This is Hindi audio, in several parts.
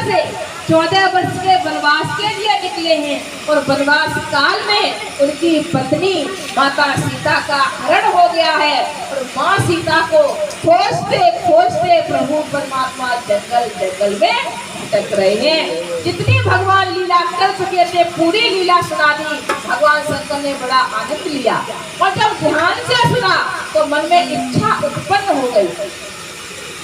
से 14 वर्ष के वनवास के लिए निकले हैं और वनवास काल में उनकी पत्नी माता सीता का हरण हो गया है और माँ सीता को खोजते खोजते प्रभु परमात्मा जंगल जंगल में भटक रहे हैं। जितनी भगवान लीला कर सके थे पूरी लीला सुना दी। भगवान शंकर ने बड़ा आनंद लिया और जब ध्यान से सुना तो मन में इच्छा उत्पन्न हो गई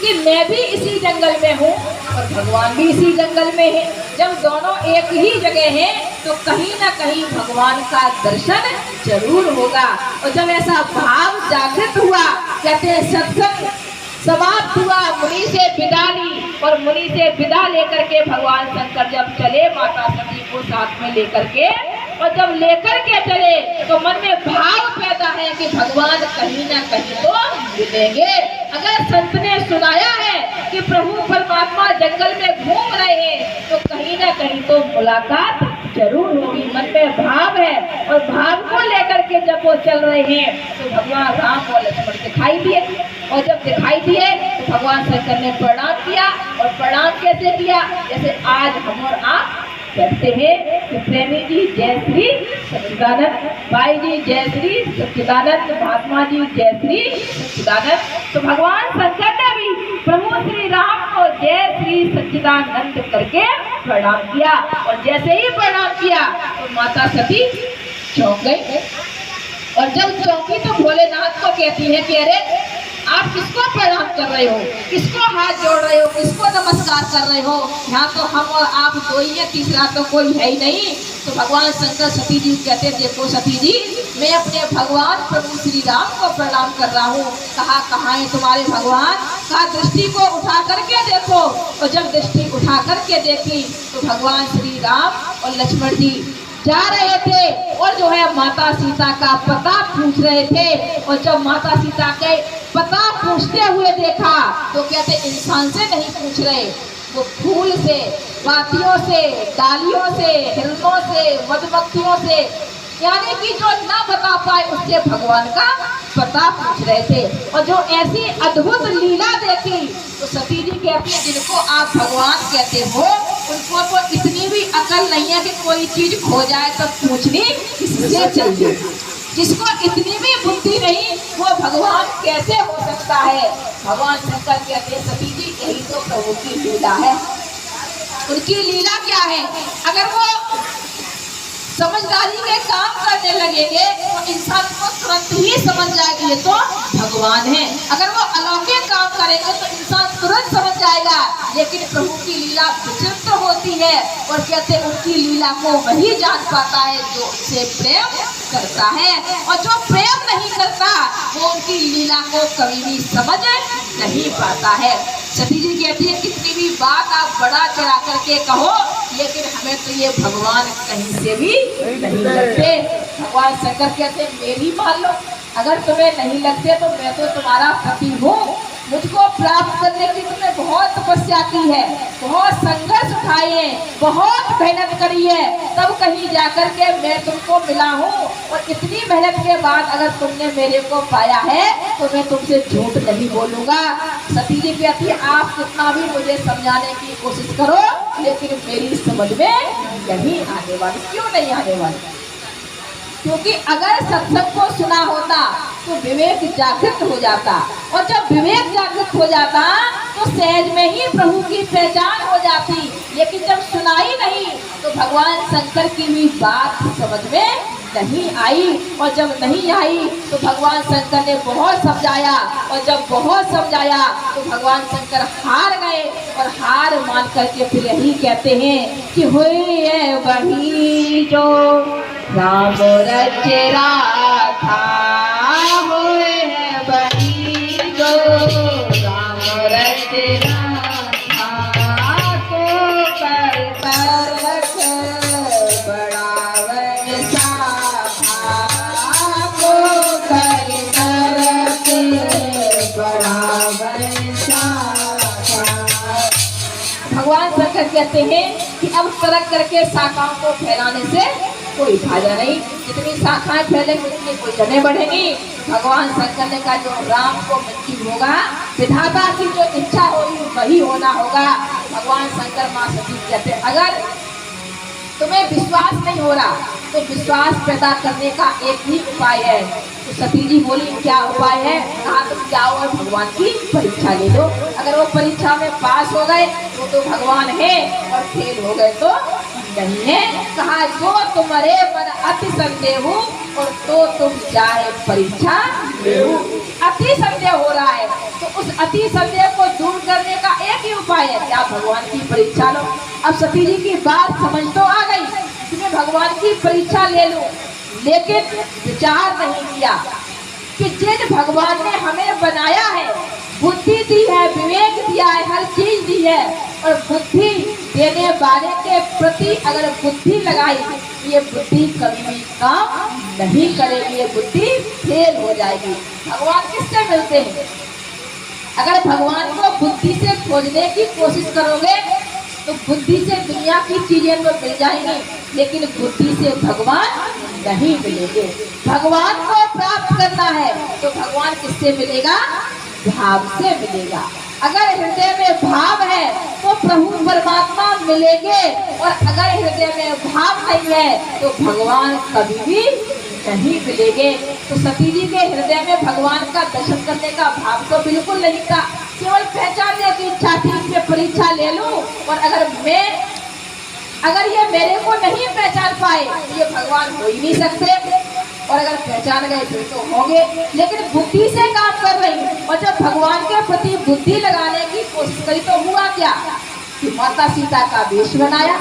कि मैं भी इसी जंगल में हूँ और भगवान भी इसी जंगल में है। जब दोनों एक ही जगह हैं तो कहीं ना कहीं भगवान का दर्शन जरूर होगा। और जब ऐसा भाव जागृत हुआ, कहते हैं सत्संग समाप्त हुआ, मुनि से विदा ली और मुनि से विदा लेकर के भगवान शंकर जब चले माता सती को साथ में लेकर के, और जब लेकर के चले तो मन में भाव पैदा है कि भगवान कहीं ना कहीं तो मिलेंगे। अगर संत ने सुनाया है कि प्रभु परमात्मा जंगल में घूम रहे हैं तो कहीं ना कहीं तो मुलाकात जरूर होगी। मन में भाव है और भाव को लेकर के जब वो चल रहे हैं तो भगवान राम और लक्ष्मण दिखाई दिए और जब दिखाई दिए तो भगवान शंकर ने प्रणाम किया। और प्रणाम कैसे किया? जैसे आज हम और आप कहते हैं कि प्रेमी जी जय श्री सच्चिदानंद, भाई जी जय श्री सच्चिदानंद, महात्मा जी जय श्री सच्चिदानंद। तो भगवान शंकर ने भी प्रभु श्री राम को जय श्री सच्चिदानंद करके प्रणाम किया। और जैसे ही प्रणाम किया तो माता सती चौंक गई और जब चौंकी तो भोलेनाथ को कहती है कि अरे आप किसको प्रणाम कर रहे हो, किसको हाथ जोड़ रहे हो, किसको नमस्कार कर रहे हो? यहाँ तो हम और आप दो ही है, तीसरा तो कोई है ही नहीं। तो भगवान शंकर सती जी कहते देखो सती जी, मैं अपने भगवान प्रभु श्री राम को प्रणाम कर रहा हूँ। कहा कहाँ है तुम्हारे भगवान? कहा दृष्टि को उठा करके देखो। और जब दृष्टि उठा करके देखी तो भगवान श्री राम और लक्ष्मण जी जा रहे थे और जो है माता सीता का पता पूछ रहे थे। और जब माता सीता के पता पूछते हुए देखा तो कहते इंसान से नहीं पूछ रहे, वो फूल से, पातियों से, डालियों से, हिरणों से, मधुमक्खियों से, यानी कि जो ना बता पाए उससे भगवान का पता पूछ रहे थे। और जो ऐसी अद्भुत लीला देखी तो सती जी कहती है जिनको आप भगवान कहते हो उनको तो इतनी भी अकल नहीं है कि कोई चीज खो जाए तो पूछनी किससे चाहिए। जिसको इतनी भी बुद्धि नहीं वो भगवान कैसे हो सकता है? भगवान शंकर कहते हैं सती जी यही तो प्रभु की लीला है। उनकी लीला क्या है? अगर वो समझदारी के काम करने लगेंगे तो इंसान को तुरंत ही समझ जाएगा ये तो भगवान है। अगर वो अलौकिक काम करेंगे तो इंसान तुरंत समझ जाएगा। लेकिन प्रभु की लीला विचित्र होती है और कहते उनकी लीला को वही जान पाता है जो उनसे प्रेम करता है, और जो प्रेम नहीं करता वो उनकी लीला को कभी भी समझ नहीं पाता है। सती जी कहती है कितनी भी बात आप बड़ा चढ़ा करके कहो लेकिन हमें तो ये भगवान कहीं से भी नहीं लगते। भगवान शंकर कहते मेरी मान लो, अगर तुम्हें नहीं लगते तो मैं तो तुम्हारा पति हूँ। मुझको प्राप्त करने की तुमने बहुत तपस्या की है, बहुत संघर्ष उठाए हैं, बहुत मेहनत करी है, तब कहीं जाकर के मैं तुमको मिला हूँ। और इतनी मेहनत के बाद अगर तुमने मेरे को पाया है तो मैं तुमसे झूठ नहीं बोलूँगा। सती जी कहती है आप कितना भी मुझे समझाने की कोशिश करो लेकिन मेरी समझ में नहीं आने वाली। क्यों नहीं आने वाली? क्योंकि अगर सत्संग को सुना होता तो विवेक जागृत हो जाता, और जब विवेक जागृत हो जाता तो सहज में ही प्रभु की पहचान हो जाती। लेकिन जब सुनाई नहीं तो भगवान शंकर की भी बात समझ में नहीं आई, और जब नहीं आई तो भगवान शंकर ने बहुत समझाया, और जब बहुत समझाया तो भगवान शंकर हार गए। और हार मान करके फिर यही कहते हैं कि हुई है वही जो राम रच राधा, हुए है वही जो राम रच राधा, को कर रख बड़ा वैसा को कर रख बड़ा वैसा। भगवान शंकर कहते हैं कि अब तरक करके शाखाओं को फैलाने से कोई फायदा नहीं। जितनी शाखाएं फैलेंगी उतनी कोई जने बढ़ेंगी। भगवान शंकर ने कहा जो राम को मृत्यु होगा, विधाता की जो इच्छा होगी वही होना होगा। भगवान शंकर माँ सती कहते हैं अगर तुम्हें विश्वास नहीं हो रहा तो विश्वास पैदा करने का एक ही उपाय है। तो सती जी बोली क्या उपाय है? कहा तुम जाओ और भगवान की परीक्षा ले लो। अगर वो परीक्षा में पास हो गए तो भगवान है और फेल हो गए तो नहीं है। कहा जो तुम्हारे मन अति संदेह और तो तुम चाहे परीक्षा लेहु। अति संदेह हो रहा है तो उस अति संदेह को दूर करने का एक ही उपाय है, क्या? भगवान की परीक्षा लो। अब सती जी की बात समझ तो आ गई कि मैं भगवान की परीक्षा ले लूं, लेकिन विचार नहीं किया कि जिन भगवान ने हमें बनाया है, बुद्धि दी है, विवेक दिया है, हर चीज दी है, और बुद्धि देने वाले के प्रति अगर बुद्धि लगाई ये बुद्धि कभी भी काम नहीं करेगी, ये बुद्धि फेल हो जाएगी। भगवान किससे मिलते हैं? अगर भगवान को बुद्धि से खोजने की कोशिश करोगे तो बुद्धि से दुनिया की चीजें तो मिल जाएंगी, लेकिन बुद्धि से भगवान नहीं मिलेंगे। भगवान को प्राप्त करना है तो भगवान किससे मिलेगा? भाव से मिलेगा। अगर हृदय में भाव है तो प्रभु परमात्मा मिलेंगे, और अगर हृदय में भाव नहीं है तो भगवान कभी भी नहीं मिलेंगे। तो सती जी के हृदय में भगवान का दर्शन करने का भाव तो बिल्कुल नहीं था, केवल पहचानने की इच्छा थी कि मैं परीक्षा ले लूं, और अगर ये मेरे को नहीं पहचान पाए तो ये भगवान हो ही नहीं सकते, और अगर पहचान गए फिर तो होंगे। लेकिन बुद्धि से काम कर रही, और जब भगवान के प्रति बुद्धि लगाने की कोशिश करी तो हुआ क्या कि माता सीता का वेश बनाया,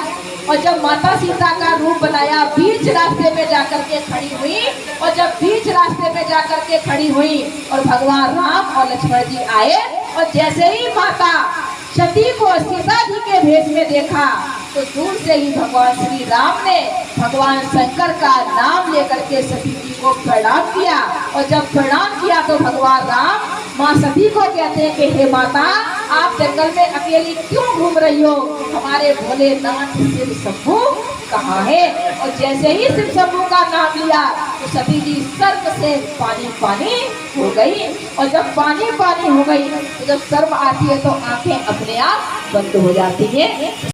और जब माता सीता का रूप बनाया बीच रास्ते में जाकर के खड़ी हुई, और जब बीच रास्ते में जाकर के खड़ी हुई और भगवान राम और लक्ष्मण जी आए, और जैसे ही माता सती को सीता जी के भेष में देखा तो दूर से ही भगवान श्री राम ने भगवान शंकर का नाम लेकर के सती जी को प्रणाम किया, और जब प्रणाम किया तो भगवान राम माँ सती को कहते हैं कि हे माता, आप जंगल में अकेली क्यों घूम रही हो? हमारे भोलेनाथ शिव शंभू कहाँ है? और जैसे ही शिव शंभू का नाम लिया तो सती जी सर्प से पानी पानी हो गई, और जब पानी पानी हो गई तो जब सर्प आती है तो आंखें अपने आप बंद हो जाती है।